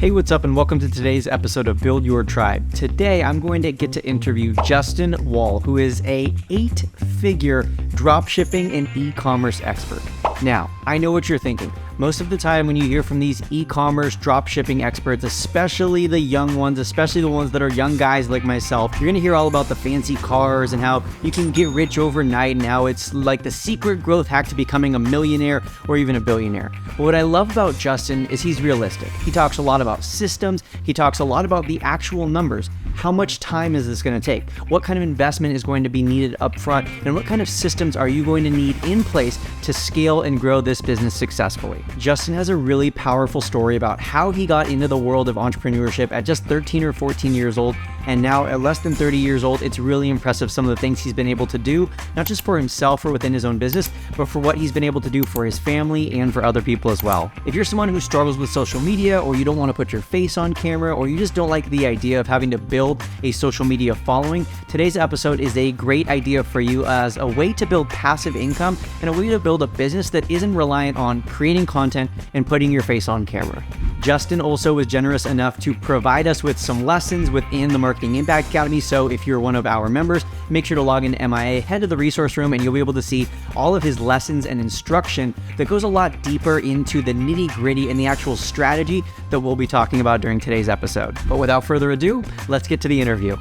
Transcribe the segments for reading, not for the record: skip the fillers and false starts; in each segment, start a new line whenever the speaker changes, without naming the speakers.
Hey, what's up, and welcome to today's episode of Build Your Tribe. Today, I'm going to get to interview Justin Woll, who is a 8-figure dropshipping and e-commerce expert. Now, I know what you're thinking. Most of the time when you hear from these e-commerce dropshipping experts, especially the young ones, especially the ones that are young guys like myself, you're going to hear all about the fancy cars and how you can get rich overnight and how it's like the secret growth hack to becoming a millionaire or even a billionaire. But what I love about Justin is he's realistic. He talks a lot about systems. He talks a lot about the actual numbers. How much time is this going to take? What kind of investment is going to be needed up front? And what kind of systems are you going to need in place to scale and grow this business successfully? Justin has a really powerful story about how he got into the world of entrepreneurship at just 13 or 14 years old. And now at less than 30 years old, it's really impressive some of the things he's been able to do, not just for himself or within his own business, but for what he's been able to do for his family and for other people as well. If you're someone who struggles with social media, or you don't want to put your face on camera, or you just don't like the idea of having to build a social media following, today's episode is a great idea for you as a way to build passive income and a way to build a business that isn't reliant on creating content and putting your face on camera. Justin also was generous enough to provide us with some lessons within the Marketing Impact Academy. So if you're one of our members, make sure to log into MIA, head to the resource room, and you'll be able to see all of his lessons and instruction that goes a lot deeper into the nitty-gritty and the actual strategy that we'll be talking about during today's episode. But without further ado, let's get to the interview.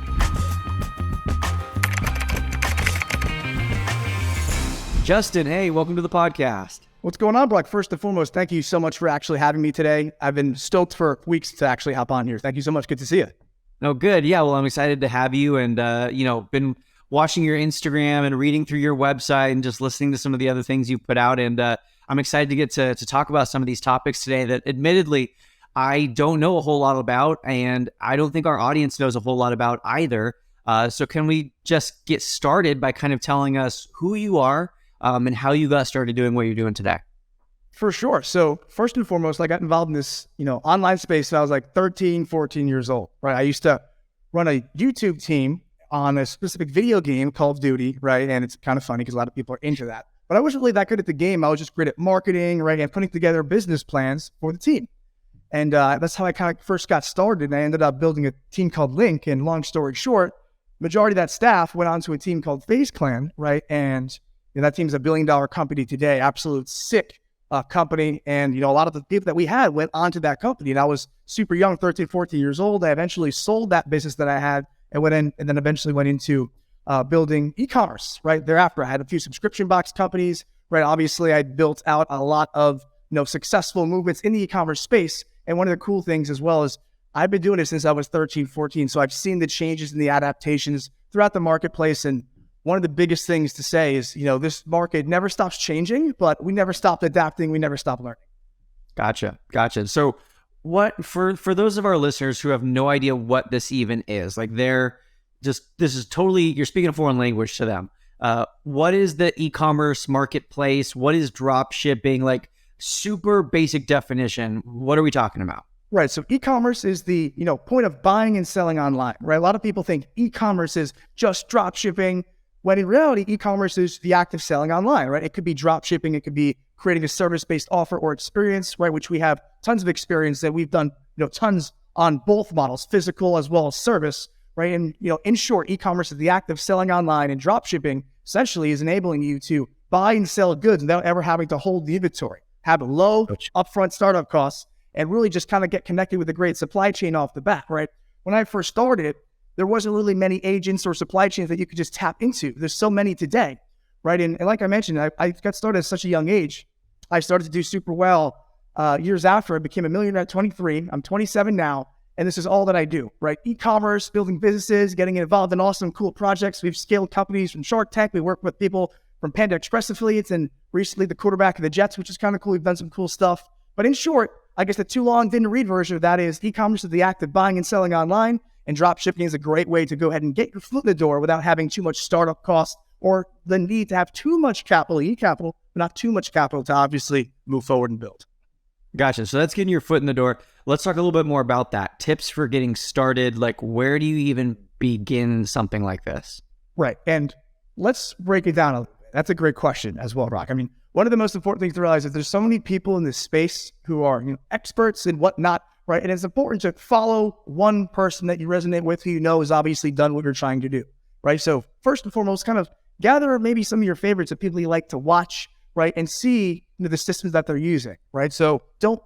Justin, hey, welcome to the podcast.
What's going on, Brock? First and foremost, thank you so much for actually having me today. I've been stoked for weeks to actually hop on here. Thank you so much. Good to see you.
Oh, good. Yeah, well, I'm excited to have you and, been watching your Instagram and reading through your website and just listening to some of the other things you've put out. And I'm excited to get to talk about some of these topics today that admittedly, I don't know a whole lot about, and I don't think our audience knows a whole lot about either. So can we just get started by kind of telling us who you are and how you got started doing what you're doing today?
For sure. So first and foremost, I got involved in this, online space when I was like 13, 14 years old, right? I used to run a YouTube team on a specific video game, Call of Duty, right? And it's kind of funny because a lot of people are into that. But I wasn't really that good at the game. I was just great at marketing, right? And putting together business plans for the team. And that's how I kind of first got started. And I ended up building a team called Link. And long story short, majority of that staff went on to a team called FaZe Clan, right? And that team's $1 billion company today, absolute sick company. And, a lot of the people that we had went on to that company. And I was super young, 13, 14 years old. I eventually sold that business that I had and then eventually went into building e-commerce, right? Thereafter, I had a few subscription box companies, right? Obviously, I built out a lot of, successful movements in the e-commerce space. And one of the cool things as well is I've been doing it since I was 13, 14. So I've seen the changes and the adaptations throughout the marketplace. And one of the biggest things to say is, this market never stops changing, but we never stopped adapting. We never stopped learning.
Gotcha. So what, for those of our listeners who have no idea what this even is, like this is totally, you're speaking a foreign language to them. What is the e-commerce marketplace? What is drop shipping? Like super basic definition. What are we talking about?
Right. So e-commerce is the, point of buying and selling online, right? A lot of people think e-commerce is just drop shipping, when in reality, e-commerce is the act of selling online, right? It could be drop shipping. It could be creating a service-based offer or experience, right? Which we have tons of experience that we've done, tons on both models, physical as well as service, right? And, in short, e-commerce is the act of selling online, and drop shipping essentially is enabling you to buy and sell goods without ever having to hold the inventory, have low upfront startup costs, and really just kind of get connected with a great supply chain off the bat, right? When I first started, there wasn't really many agents or supply chains that you could just tap into. There's so many today, right? And like I mentioned, I got started at such a young age. I started to do super well years after I became a millionaire at 23. I'm 27 now, and this is all that I do, right? E-commerce, building businesses, getting involved in awesome, cool projects. We've scaled companies from Shark Tank. We work with people from Panda Express affiliates, and recently the quarterback of the Jets, which is kind of cool. We've done some cool stuff. But in short, I guess the too long didn't read version of that is e-commerce is the act of buying and selling online, and drop shipping is a great way to go ahead and get your foot in the door without having too much startup cost or the need to have too much capital, e-capital, but not too much capital to obviously move forward and build.
Gotcha. So that's getting your foot in the door. Let's talk a little bit more about that. Tips for getting started. Like, where do you even begin something like this?
Right. And let's break it down a little bit. That's a great question as well, Rock. I mean, one of the most important things to realize is there's so many people in this space who are, experts and whatnot, right? And it's important to follow one person that you resonate with, who you know has obviously done what you're trying to do, right? So first and foremost, kind of gather maybe some of your favorites of people you like to watch, right? And see the systems that they're using, right? So don't,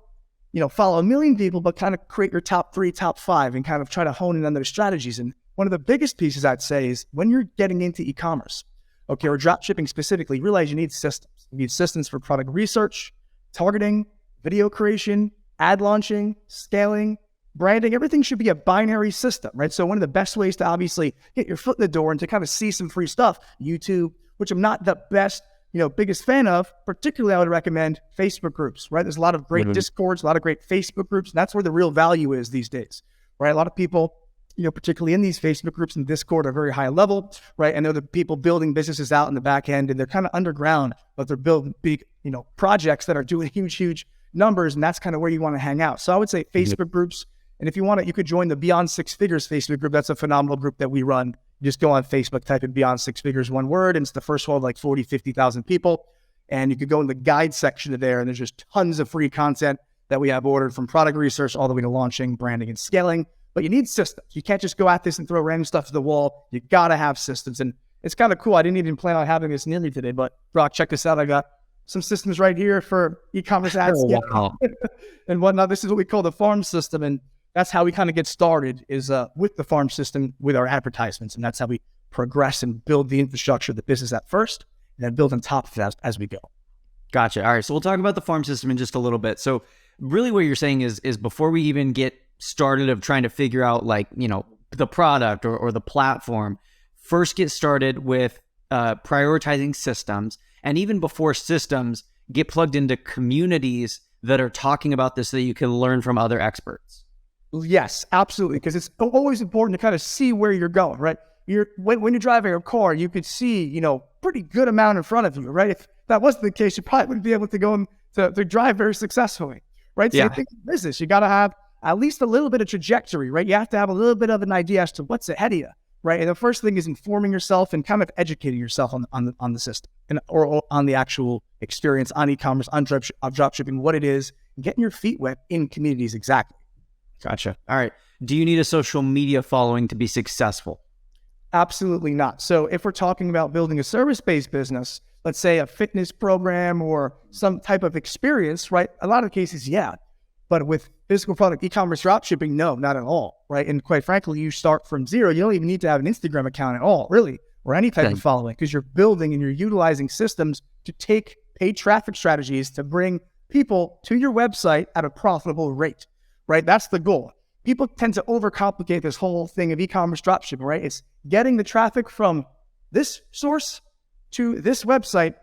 follow a million people, but kind of create your top 3, top 5, and kind of try to hone in on their strategies. And one of the biggest pieces I'd say is when you're getting into e-commerce, okay, or drop shipping specifically, realize you need systems. You need systems for product research, targeting, video creation, ad launching, scaling, branding. Everything should be a binary system, right? So one of the best ways to obviously get your foot in the door and to kind of see some free stuff, YouTube, which I'm not the best, biggest fan of, particularly I would recommend Facebook groups, right? There's a lot of great Discords, a lot of great Facebook groups, and that's where the real value is these days, right? A lot of people, particularly in these Facebook groups and Discord, are very high level, right? And they're the people building businesses out in the back end, and they're kind of underground, but they're building big, projects that are doing huge numbers, and that's kind of where you want to hang out. So I would say Facebook groups, and if you want it, you could join the Beyond Six Figures Facebook group. That's a phenomenal group that we run. You just go on Facebook, type in Beyond Six Figures, one word, and it's the first one of like 40, 50,000 people. And you could go in the guide section of there, and there's just tons of free content that we have ordered, from product research all the way to launching, branding, and scaling. But you need systems. You can't just go at this and throw random stuff to the wall. You got to have systems. And it's kind of cool. I didn't even plan on having this near me today, but Brock, check this out. I got some systems right here for e-commerce ads and whatnot. This is what we call the farm system. And that's how we kind of get started, is with the farm system, with our advertisements. And that's how we progress and build the infrastructure of the business at first, and then build on top of that as we go.
Gotcha. All right. So we'll talk about the farm system in just a little bit. So really what you're saying is before we even get started of trying to figure out the product or the platform, first get started with prioritizing systems. And even before systems, get plugged into communities that are talking about this so that you can learn from other experts.
Yes, absolutely. Because it's always important to kind of see where you're going, right? When you're driving a car, you could see, pretty good amount in front of you, right? If that wasn't the case, you probably wouldn't be able to go to drive very successfully, right? So I think in business, you got to have at least a little bit of trajectory, right? You have to have a little bit of an idea as to what's ahead of you, right? And the first thing is informing yourself and kind of educating yourself on the system or on the actual experience on e-commerce, on dropshipping, what it is, and getting your feet wet in communities. Exactly.
Gotcha. All right. Do you need a social media following to be successful?
Absolutely not. So if we're talking about building a service-based business, let's say a fitness program or some type of experience, right? A lot of cases, yeah. But with physical product, e-commerce dropshipping, no, not at all, right? And quite frankly, you start from zero. You don't even need to have an Instagram account at all, really, or any type of following, because you're building and you're utilizing systems to take paid traffic strategies to bring people to your website at a profitable rate, right? That's the goal. People tend to overcomplicate this whole thing of e-commerce dropshipping, right? It's getting the traffic from this source to this website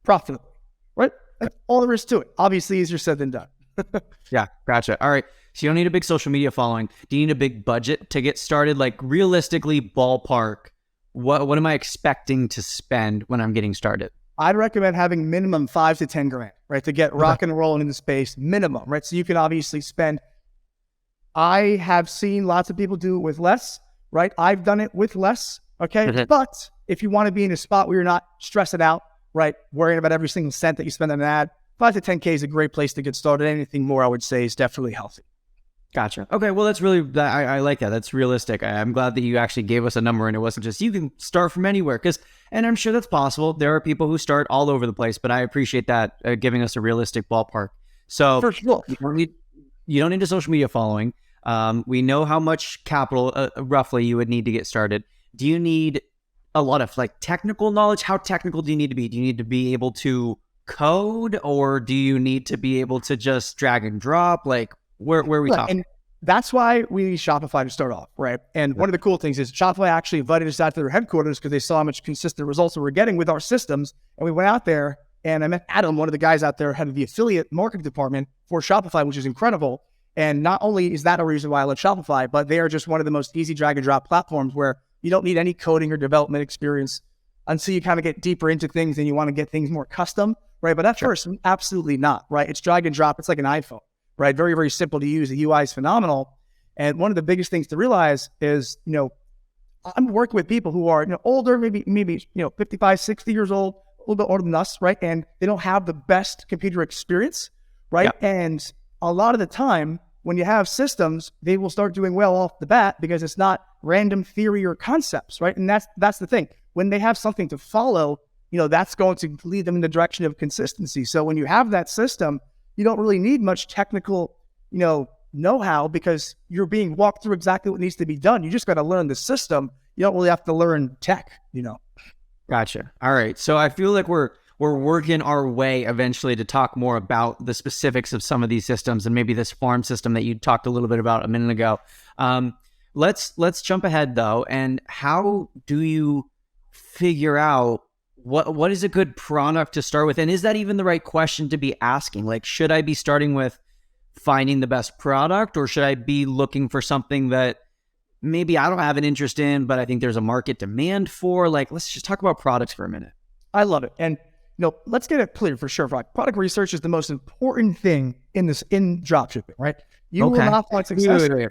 profitably, right? That's all there is to it. Obviously, easier said than done.
Yeah, gotcha. All right. So you don't need a big social media following. Do you need a big budget to get started? Like realistically, ballpark, what am I expecting to spend when I'm getting started?
I'd recommend having minimum 5 to 10 grand, right? To get rock and rolling in the space, minimum, right? So you can obviously spend. I have seen lots of people do it with less, right? I've done it with less, okay? But if you want to be in a spot where you're not stressing out, right? Worrying about every single cent that you spend on an ad, 5 to 10K is a great place to get started. Anything more, I would say, is definitely healthy.
Gotcha. Okay, well, that's really, I like that. That's realistic. I'm glad that you actually gave us a number and it wasn't just, you can start from anywhere. And I'm sure that's possible. There are people who start all over the place, but I appreciate that, giving us a realistic ballpark. So
for sure.
You don't need a social media following. We know how much capital roughly you would need to get started. Do you need a lot of technical knowledge? How technical do you need to be? Do you need to be able to code, or do you need to be able to just drag and drop? Where are we talking?
And that's why we need Shopify to start off, right? And one of the cool things is Shopify actually invited us out to their headquarters because they saw how much consistent results we were getting with our systems. And we went out there and I met Adam, one of the guys out there, head of the affiliate marketing department for Shopify, which is incredible. And not only is that a reason why I love Shopify, but they are just one of the most easy drag and drop platforms where you don't need any coding or development experience until you kind of get deeper into things and you want to get things more custom, right? But at first, absolutely not, right? It's drag and drop. It's like an iPhone, right? Very, very simple to use. The UI is phenomenal. And one of the biggest things to realize is, I'm working with people who are older, maybe 55, 60 years old, little bit older than us, right? And they don't have the best computer experience, right?
Yeah.
And a lot of the time, when you have systems, they will start doing well off the bat because it's not random theory or concepts, right? And that's the thing. When they have something to follow, that's going to lead them in the direction of consistency. So when you have that system, you don't really need much technical, know-how because you're being walked through exactly what needs to be done. You just got to learn the system. You don't really have to learn tech,
Gotcha. All right. So I feel like we're working our way eventually to talk more about the specifics of some of these systems and maybe this farm system that you talked a little bit about a minute ago. Let's jump ahead though. And how do you figure out what is a good product to start with? And is that even the right question to be asking? Like, should I be starting with finding the best product, or should I be looking for something that maybe I don't have an interest in, but I think there's a market demand for? Like, let's just talk about products for a minute.
I love it. And let's get it clear for sure. Product research is the most important thing in dropshipping, right? You will not find success.
Wait.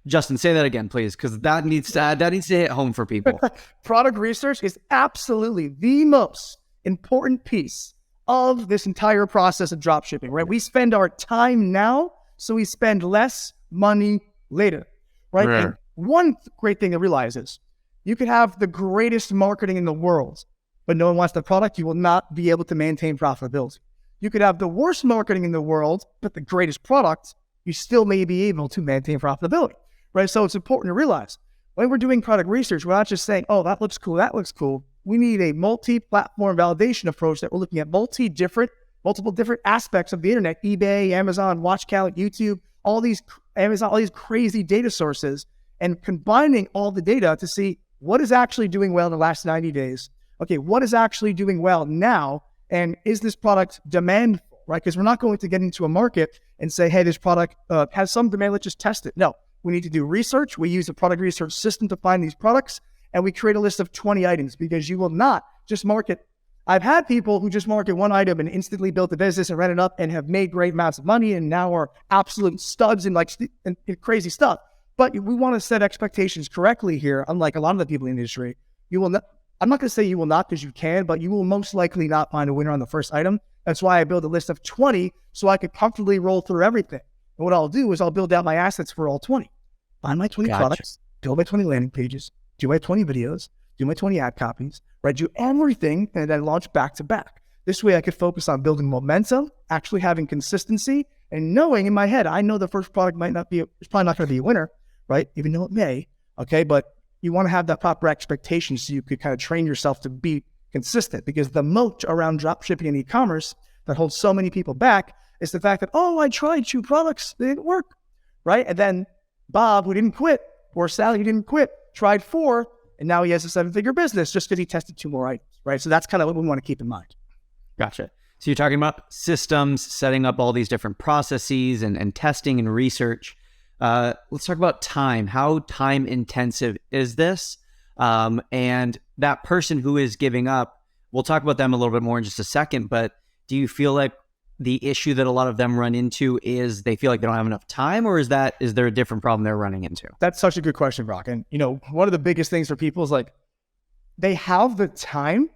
Justin, say that again, please, because that needs to hit home for people.
Product research is absolutely the most important piece of this entire process of dropshipping, right? We spend our time now, so we spend less money later, right?
Right.
And one great thing to realize is you can have the greatest marketing in the world, but no one wants the product, you will not be able to maintain profitability. You could have the worst marketing in the world, but the greatest product, you still may be able to maintain profitability, right? So it's important to realize when we're doing product research, we're not just saying, oh, that looks cool, that looks cool. We need a multi-platform validation approach that we're looking at multiple different aspects of the internet, eBay, Amazon, Watch Count, YouTube, all these crazy data sources, and combining all the data to see what is actually doing well in the last 90 days. Okay, what is actually doing well now? And is this product demandful, right? Because we're not going to get into a market and say, hey, this product has some demand, let's just test it. No, we need to do research. We use a product research system to find these products, and we create a list of 20 items because you will not just market. I've had people who just market one item and instantly built a business and ran it up and have made great amounts of money and now are absolute studs in crazy stuff. But we want to set expectations correctly here. Unlike a lot of the people in the industry, you will not. I'm not going to say you will not, because you can, but you will most likely not find a winner on the first item. That's why I build a list of 20 so I could comfortably roll through everything. And what I'll do is I'll build out my assets for all 20. Find my 20 products, build my 20 landing pages, do my 20 videos, do my 20 ad copies, right? Do everything and then launch back to back. This way I could focus on building momentum, actually having consistency, and knowing in my head, I know the first product it's probably not going to be a winner, right? Even though it may, okay? But you want to have that proper expectation so you could kind of train yourself to be consistent, because the moat around dropshipping and e-commerce that holds so many people back is the fact that, oh, I tried 2 products, they didn't work, right? And then Bob, who didn't quit, or Sally, who didn't quit, tried 4, and now he has a 7-figure business just because he tested 2 more items, right? So that's kind of what we want to keep in mind.
Gotcha. So you're talking about systems, setting up all these different processes and testing and research. Let's talk about time. How time intensive is this? And that person who is giving up, we'll talk about them a little bit more in just a second, but do you feel like the issue that a lot of them run into is they feel like they don't have enough time, or is there a different problem they're running into?
That's such a good question, Brock. And one of the biggest things for people is like, they have the time,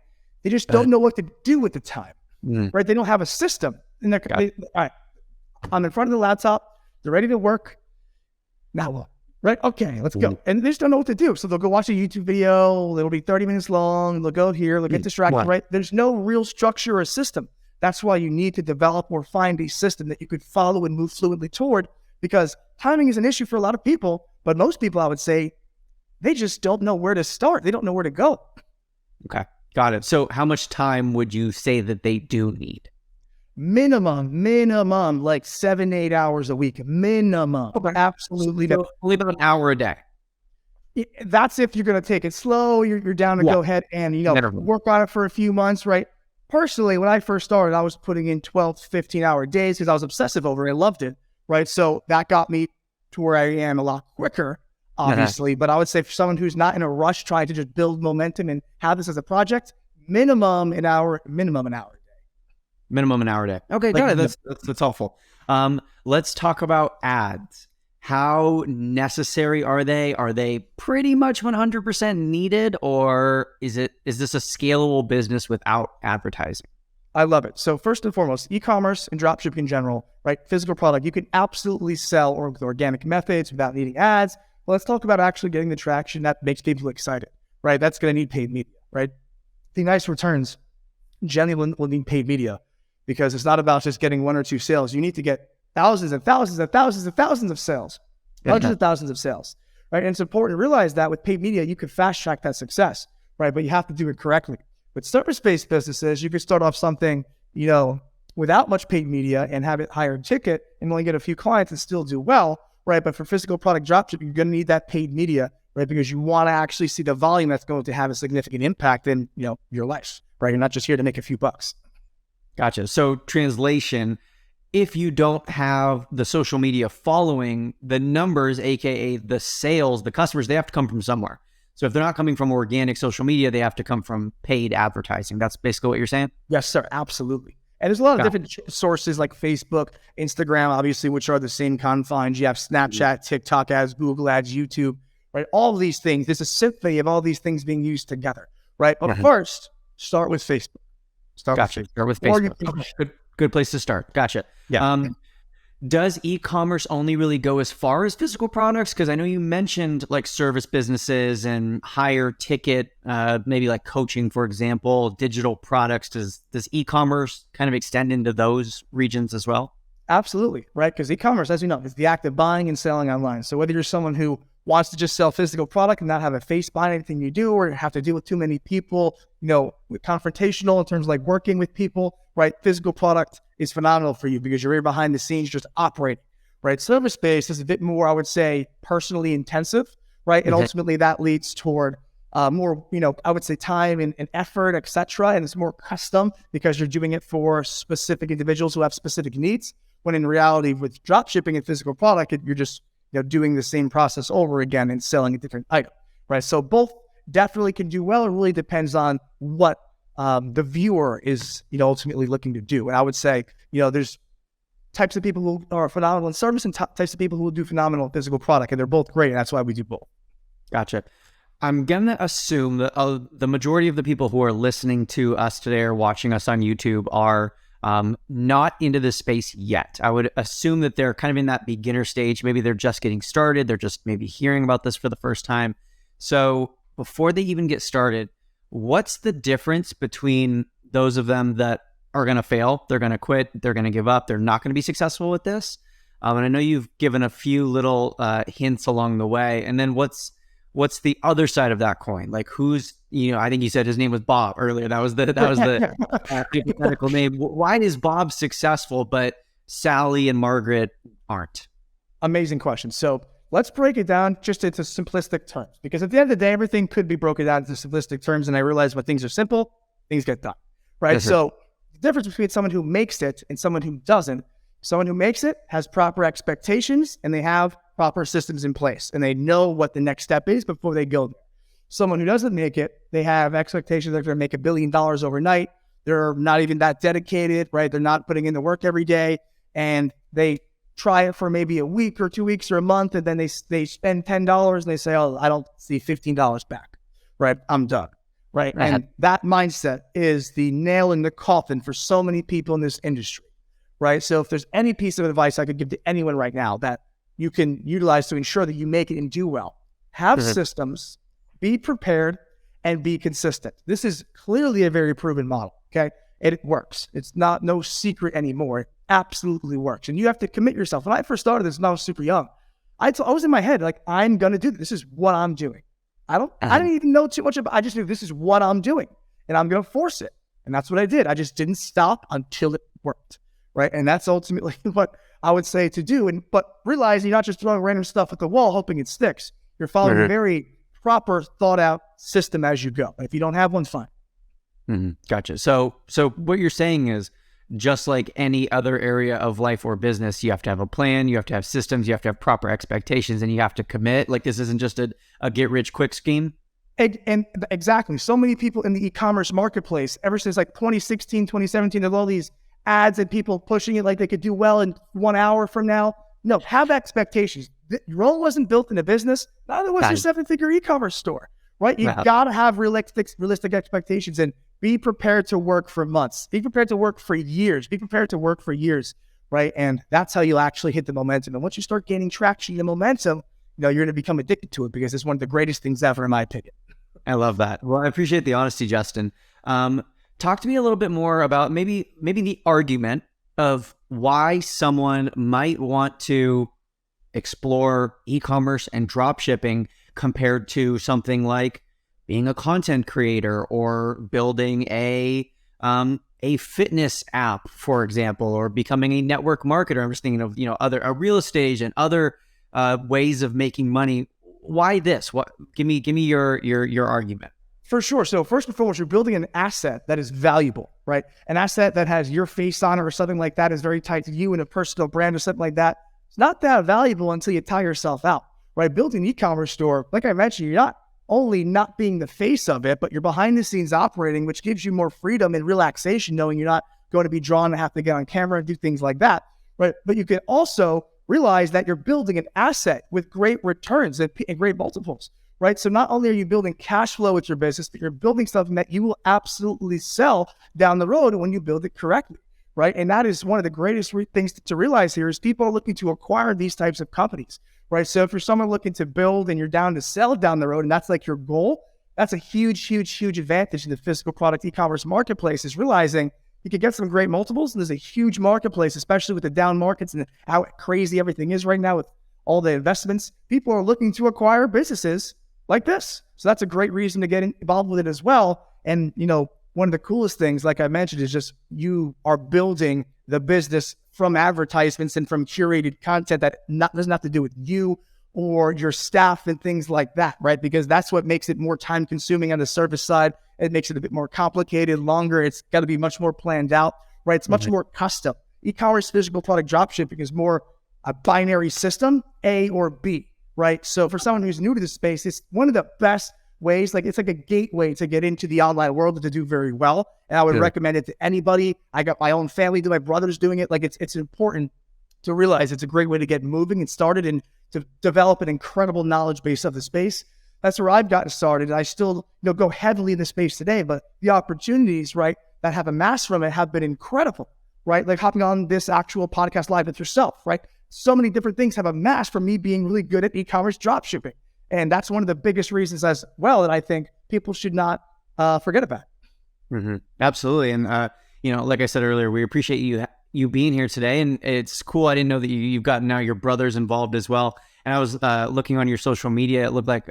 they just don't know what to do with the time, right? They don't have a system. And all right, I'm in front of the laptop, they're ready to work. Now what? Right? Okay, let's go. And they just don't know what to do. So they'll go watch a YouTube video. It'll be 30 minutes long. They'll go here. They'll get distracted, right? There's no real structure or system. That's why you need to develop or find a system that you could follow and move fluently toward, because timing is an issue for a lot of people. But most people, I would say, they just don't know where to start. They don't know where to go.
Okay, got it. So how much time would you say that they do need?
Minimum, like 7-8 hours a week. Minimum. Okay. Absolutely.
So only about an hour a day.
That's if you're going to take it slow. You're down to go ahead and, work on it for a few months, right? Personally, when I first started, I was putting in 12 to 15-hour days because I was obsessive over it. I loved it, right? So that got me to where I am a lot quicker, obviously. But I would say for someone who's not in a rush trying to just build momentum and have this as a project, minimum an hour a day.
Minimum an hour a day. Okay, got it. That's helpful. Let's talk about ads. How necessary are they? Are they pretty much 100% needed, or is this a scalable business without advertising?
I love it. So first and foremost, e-commerce and dropshipping in general, right? Physical product, you can absolutely sell with organic methods without needing ads. Well, let's talk about actually getting the traction that makes people excited, right? That's going to need paid media, right? The nice returns generally will need paid media because it's not about just getting one or two sales. You need to get thousands and thousands and thousands and thousands of sales, hundreds of thousands of sales, right? And it's important to realize that with paid media, you can fast track that success, right? But you have to do it correctly. With service-based businesses, you can start off something, without much paid media and have it higher ticket and only get a few clients and still do well, right? But for physical product dropshipping, you're going to need that paid media, right? Because you want to actually see the volume that's going to have a significant impact in, your life, right? You're not just here to make a few bucks.
Gotcha. So translation, if you don't have the social media following, the numbers, AKA the sales, the customers, they have to come from somewhere. So if they're not coming from organic social media, they have to come from paid advertising. That's basically what you're saying?
Yes, sir. Absolutely. And there's a lot of different sources like Facebook, Instagram, obviously, which are the same confines. You have Snapchat, TikTok ads, Google ads, YouTube, right? All of these things. There's a symphony of all these things being used together, right? But first, start with Facebook.
Start with Facebook. Good place to start. Gotcha. Yeah. Does e-commerce only really go as far as physical products? Because I know you mentioned like service businesses and higher ticket, maybe like coaching, for example, digital products. Does e-commerce kind of extend into those regions as well?
Absolutely, right? Because e-commerce, as you know, is the act of buying and selling online. So whether you're someone who wants to just sell physical product and not have a face behind anything you do, or have to deal with too many people, confrontational in terms of like working with people, right? Physical product is phenomenal for you because you're here behind the scenes just operating, right? Service-based is a bit more, I would say, personally intensive, right? And ultimately that leads toward more, I would say time and effort, et cetera. And it's more custom because you're doing it for specific individuals who have specific needs. When in reality, with drop shipping and physical product, you're just doing the same process over again and selling a different item, right? So both definitely can do well. It really depends on what the viewer is, ultimately looking to do. And I would say, there's types of people who are phenomenal in service and types of people who will do phenomenal in physical product, and they're both great. And that's why we do both.
Gotcha. I'm going to assume that the majority of the people who are listening to us today or watching us on YouTube are not into this space yet. I would assume that they're kind of in that beginner stage. Maybe they're just getting started. They're just maybe hearing about this for the first time. So before they even get started, what's the difference between those of them that are going to fail, they're going to quit, they're going to give up, they're not going to be successful with this? And I know you've given a few little hints along the way. And then what's the other side of that coin? Like who's, I think you said his name was Bob earlier. That was the hypothetical name. Why is Bob successful, but Sally and Margaret aren't?
Amazing question. So let's break it down just into simplistic terms, because at the end of the day, everything could be broken down into simplistic terms. And I realize when things are simple, things get done, right? So the difference between someone who makes it and someone who doesn't, someone who makes it has proper expectations and they have proper systems in place and they know what the next step is before they go there. Someone who doesn't make it, they have expectations they're going to make $1 billion overnight. They're not even that dedicated, right? They're not putting in the work every day, and they try it for maybe a week or 2 weeks or a month, and then they spend $10 and they say, oh, I don't see $15 back, right? I'm done, right? And that mindset is the nail in the coffin for so many people in this industry, right? So if there's any piece of advice I could give to anyone right now that you can utilize to ensure that you make it and do well, have systems, be prepared, and be consistent. This is clearly a very proven model, okay? It works. It's no secret anymore. It absolutely works. And you have to commit yourself. When I first started this, when I was super young, I was in my head, like, I'm going to do this. This is what I'm doing. I didn't even know too much about it. I just knew this is what I'm doing, and I'm going to force it. And that's what I did. I just didn't stop until it worked, right? And that's ultimately what I would say to do. But realize you're not just throwing random stuff at the wall hoping it sticks. You're following a very proper, thought out system as you go. If you don't have one, fine.
Gotcha. So what you're saying is, just like any other area of life or business, you have to have a plan, you have to have systems, you have to have proper expectations, and you have to commit. Like this isn't just a get rich quick scheme.
And exactly. So many people in the e-commerce marketplace, ever since like 2016, 2017, there's all these ads and people pushing it like they could do well in 1 hour from now. No, have expectations. Rome wasn't built in a business. Neither was your seven-figure e-commerce store, right? You've got to have realistic expectations and be prepared to work for months. Be prepared to work for years. Be prepared to work for years, right? And that's how you'll actually hit the momentum. And once you start gaining traction, the momentum, you're going to become addicted to it because it's one of the greatest things ever, in my opinion.
I love that. Well, I appreciate the honesty, Justin. Talk to me a little bit more about maybe the argument of why someone might want to explore e-commerce and drop shipping compared to something like being a content creator or building a fitness app, for example, or becoming a network marketer. I'm just thinking of a real estate agent, other ways of making money. Why this? Give me your argument.
For sure. So first and foremost, you're building an asset that is valuable, right? An asset that has your face on it or something like that is very tied to you and a personal brand or something like that. It's not that valuable until you tire yourself out, right? Building an e-commerce store, like I mentioned, you're not only not being the face of it, but you're behind the scenes operating, which gives you more freedom and relaxation, knowing you're not going to be drawn to have to get on camera and do things like that, right? But you can also realize that you're building an asset with great returns and great multiples, right? So not only are you building cash flow with your business, but you're building something that you will absolutely sell down the road when you build it correctly, right? And that is one of the greatest things to realize here is people are looking to acquire these types of companies, right? So if you're someone looking to build and you're down to sell down the road and that's like your goal, that's a huge advantage in the physical product e-commerce marketplace is realizing you can get some great multiples. And there's a huge marketplace, especially with the down markets and how crazy everything is right now with all the investments. People are looking to acquire businesses like this. So that's a great reason to get involved with it as well. And, one of the coolest things, like I mentioned, is just you are building the business from advertisements and from curated content that doesn't have to do with you or your staff and things like that, right? Because that's what makes it more time consuming on the service side. It makes it a bit more complicated, longer. It's got to be much more planned out, right? It's much more custom. E-commerce physical product dropshipping is more a binary system, A or B, right? So for someone who's new to this space, it's one of the best ways, it's like a gateway to get into the online world and to do very well. And I would recommend it to anybody. I got my own family, my brother's doing it. It's important to realize it's a great way to get moving and started and to develop an incredible knowledge base of the space. That's where I've gotten started. I still go heavily in the space today, but the opportunities, right, that have amassed from it have been incredible, right? Like hopping on this actual podcast live with yourself, right? So many different things have amassed from me being really good at e-commerce drop shipping. And that's one of the biggest reasons as well that I think people should not forget about.
Mm-hmm. Absolutely. And, like I said earlier, we appreciate you being here today. And it's cool. I didn't know that you've gotten now your brothers involved as well. And I was looking on your social media. It looked like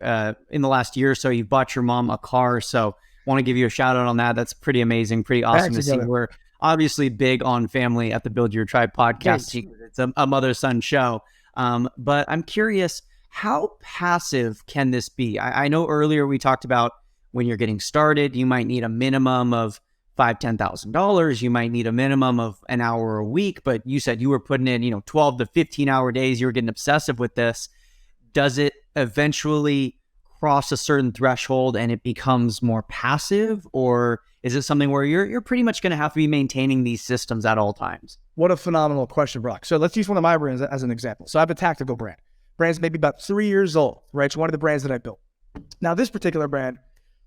in the last year or so, you bought your mom a car. So want to give you a shout out on that. That's pretty amazing. Pretty awesome to see. We're obviously big on family at the Build Your Tribe podcast. Yes. It's a mother-son show. But I'm curious, how passive can this be? I know earlier we talked about when you're getting started, you might need a minimum of $5,000, $10,000. You might need a minimum of an hour a week, but you said you were putting in, 12 to 15 hour days. You were getting obsessive with this. Does it eventually cross a certain threshold and it becomes more passive, or is it something where you're pretty much going to have to be maintaining these systems at all times?
What a phenomenal question, Brock. So let's use one of my brands as an example. So I have a tactical brand. Brand's maybe about 3 years old, right? It's one of the brands that I built. Now, this particular brand,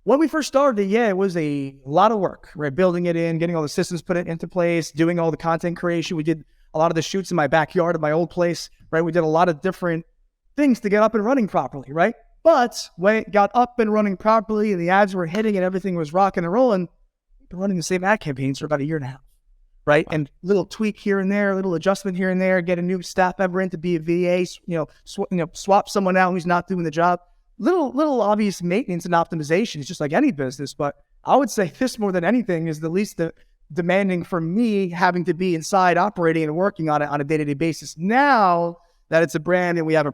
when we first started, it was a lot of work, right? Building it in, getting all the systems put it into place, doing all the content creation. We did a lot of the shoots in my backyard of my old place, right? We did a lot of different things to get up and running properly, right? But when it got up and running properly and the ads were hitting and everything was rocking and rolling, we've been running the same ad campaigns for about 1.5 years. Right. And little tweak here and there, little adjustment here and there, get a new staff member in to be a VA, swap someone out who's not doing the job. Little obvious maintenance and optimization. It's just like any business. But I would say this more than anything is the least demanding for me having to be inside operating and working on it on a day-to-day basis. Now that it's a brand and we have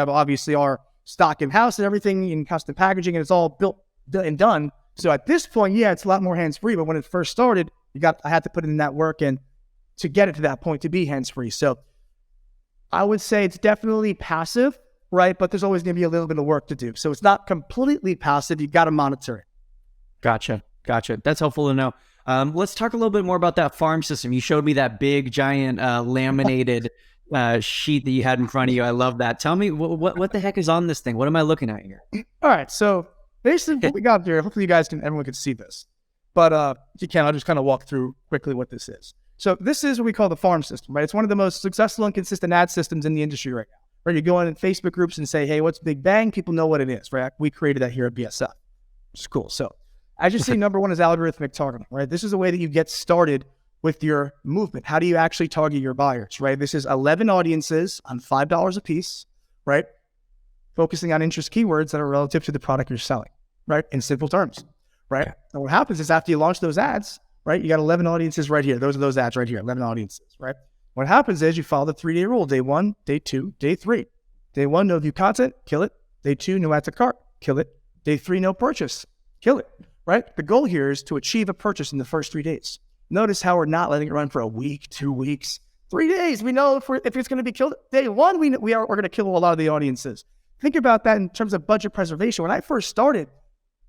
obviously our stock in house and everything in custom packaging and it's all built and done. So at this point, it's a lot more hands-free. But when it first started, I had to put in that work and to get it to that point to be hands-free. So I would say it's definitely passive, right? But there's always going to be a little bit of work to do. So it's not completely passive. You've got to monitor it.
Gotcha. That's helpful to know. Let's talk a little bit more about that farm system. You showed me that big, giant, laminated sheet that you had in front of you. I love that. Tell me what the heck is on this thing? What am I looking at here?
All right. So basically what we got here, hopefully everyone can see this. But if you can, I'll just kind of walk through quickly what this is. So this is what we call the farm system, right? It's one of the most successful and consistent ad systems in the industry right now. Right? You go in Facebook groups and say, hey, what's Big Bang? People know what it is, right? We created that here at BSF, which is cool. So as you see, number one is algorithmic targeting, right? This is a way that you get started with your movement. How do you actually target your buyers, right? This is 11 audiences on $5 a piece, right? Focusing on interest keywords that are relative to the product you're selling, right? In simple terms, right? And what happens is after you launch those ads, right? You got 11 audiences right here. Those are those ads right here, 11 audiences, right? What happens is you follow the 3-day rule. Day 1, day 2, day 3. Day 1, no view content, kill it. Day 2, no add to cart, kill it. Day 3, no purchase, kill it, right? The goal here is to achieve a purchase in the first 3 days. Notice how we're not letting it run for a week, 2 weeks, 3 days. We know if it's going to be killed. Day 1, we're going to kill a lot of the audiences. Think about that in terms of budget preservation. When I first started,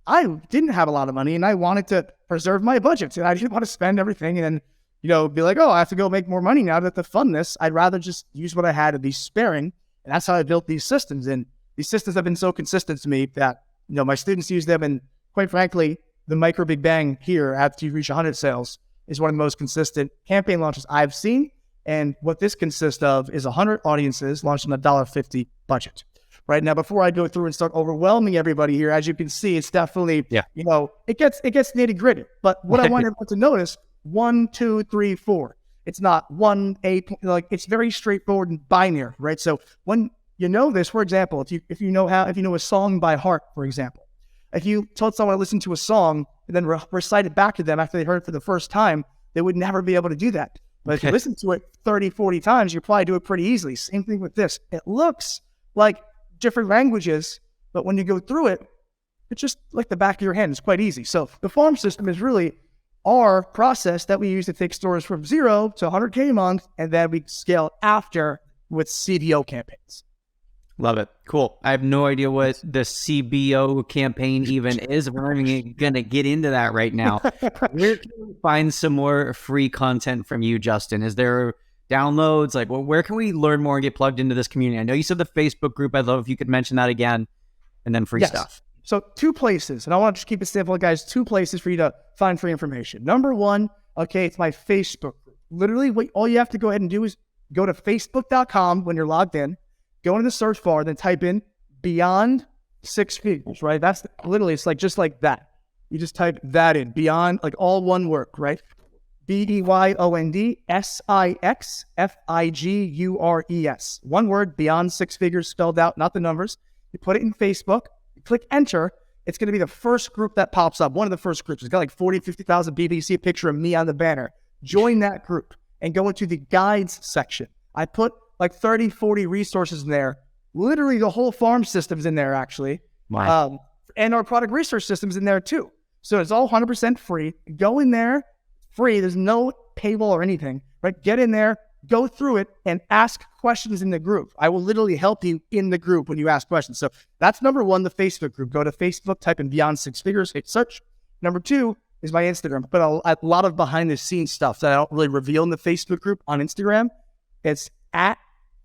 I didn't have a lot of money and I wanted to preserve my budget. And I didn't want to spend everything and then, be like, oh, I have to go make more money now to fund this. I'd rather just use what I had and be sparing. And that's how I built these systems. And these systems have been so consistent to me that, my students use them. And quite frankly, the micro Big Bang here after you reach 100 sales is one of the most consistent campaign launches I've seen. And what this consists of is 100 audiences launched on a $1.50 budget. Right now, before I go through and start overwhelming everybody here, as you can see, it's definitely, it gets nitty gritty. But what I want everyone to notice, 1, 2, 3, 4. It's not 1, 8, it's very straightforward and binary, right? So when you know this, for example, if you know a song by heart, for example, if you told someone to listen to a song and then recite it back to them after they heard it for the first time, they would never be able to do that. But if you listen to it 30, 40 times, you probably do it pretty easily. Same thing with this. It looks like different languages, but when you go through it, it's just like the back of your hand. It's quite easy. So the farm system is really our process that we use to take stores from 0 to 100K a month, and then we scale after with CBO campaigns.
Love it. Cool. I have no idea what the CBO campaign even is. We're not even going to get into that right now. Where can we find some more free content from you, Justin? Is there downloads? Where can we learn more and get plugged into this community? I know you said the Facebook group. I'd love if you could mention that again, and then free stuff.
So 2 places, and I want to just keep it simple, guys. 2 places for you to find free information. Number 1, it's my Facebook group. Literally, all you have to go ahead and do is go to facebook.com when you're logged in, go into the search bar, then type in Beyond 6 Figures, right? That's literally, it's just like that. You just type that in, Beyond, all one word, right? BEYOND6FIGURES. One word, Beyond 6 Figures spelled out, not the numbers. You put it in Facebook, you click enter. It's going to be the first group that pops up. One of the first groups. It's got 40, 50,000 people. You see a picture of me on the banner. Join that group and go into the guides section. I put 30, 40 resources in there. Literally the whole farm system's in there, actually.
Wow.
And our product research system's in there too. So it's all 100% free. Go in there, free. There's no paywall or anything, right? Get in there, go through it, and ask questions in the group. I will literally help you in the group when you ask questions. So that's number 1, the Facebook group. Go to Facebook, type in Beyond 6 Figures, hit search. Number 2 is my Instagram. But a lot of behind the scenes stuff that I don't really reveal in the Facebook group on Instagram. It's at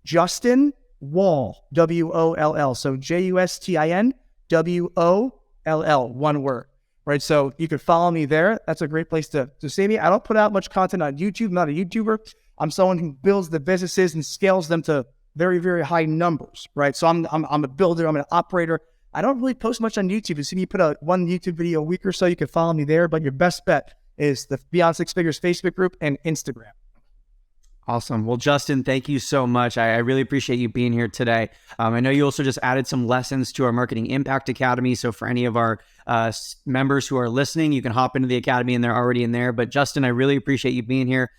Justin Woll, WOLL. So JUSTINWOLL, one word, right? So you can follow me there. That's a great place to see me. I don't put out much content on YouTube. I'm not a YouTuber. I'm someone who builds the businesses and scales them to very, very high numbers, right? So I'm a builder. I'm an operator. I don't really post much on YouTube. You see me put out 1 YouTube video a week or so. You can follow me there. But your best bet is the Beyond 6 Figures Facebook group and Instagram.
Awesome. Well, Justin, thank you so much. I really appreciate you being here today. I know you also just added some lessons to our Marketing Impact Academy. So for any of our members who are listening, you can hop into the Academy and they're already in there. But Justin, I really appreciate you being here,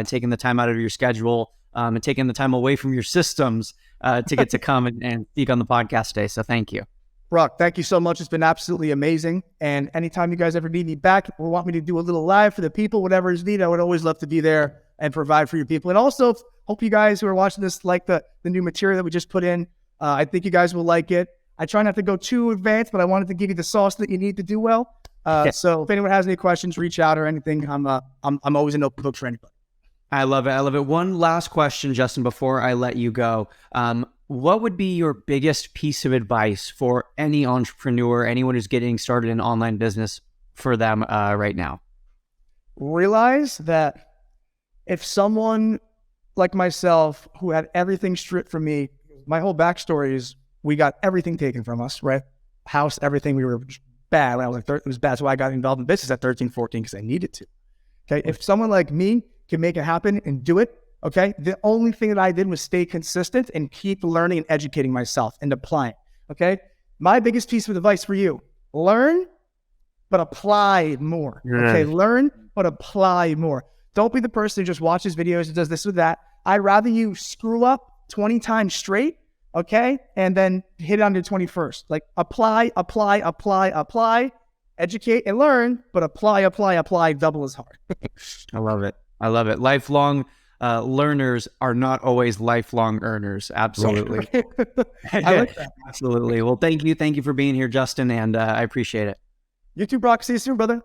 taking the time out of your schedule and taking the time away from your systems to get to come and speak on the podcast today. So thank you.
Brock, thank you so much. It's been absolutely amazing. And anytime you guys ever need me back or want me to do a little live for the people, whatever is needed, I would always love to be there and provide for your people. And also, hope you guys who are watching this like the new material that we just put in. I think you guys will like it. I try not to go too advanced, but I wanted to give you the sauce that you need to do well. So if anyone has any questions, reach out or anything. I'm always an open book for anybody.
I love it. I love it. One last question, Justin, before I let you go. What would be your biggest piece of advice for any entrepreneur, anyone who's getting started in online business for them right now?
Realize that if someone like myself who had everything stripped from me, my whole backstory is we got everything taken from us, right? House, everything. We were bad. When I was like, it was bad. So I got involved in business at 13, 14 because I needed to. Okay. If someone like me can make it happen and do it, okay, the only thing that I did was stay consistent and keep learning and educating myself and applying. Okay. My biggest piece of advice for you, learn, but apply more. Okay. Learn, but apply more. Don't be the person who just watches videos and does this or that. I'd rather you screw up 20 times straight, okay, and then hit it on your 21st. Like apply, educate and learn, but apply double as hard.
I love it. I love it. Lifelong learners are not always lifelong earners. Absolutely.
I like that.
Absolutely. Well, thank you. Thank you for being here, Justin, and I appreciate it.
You too, Brock. See you soon, brother.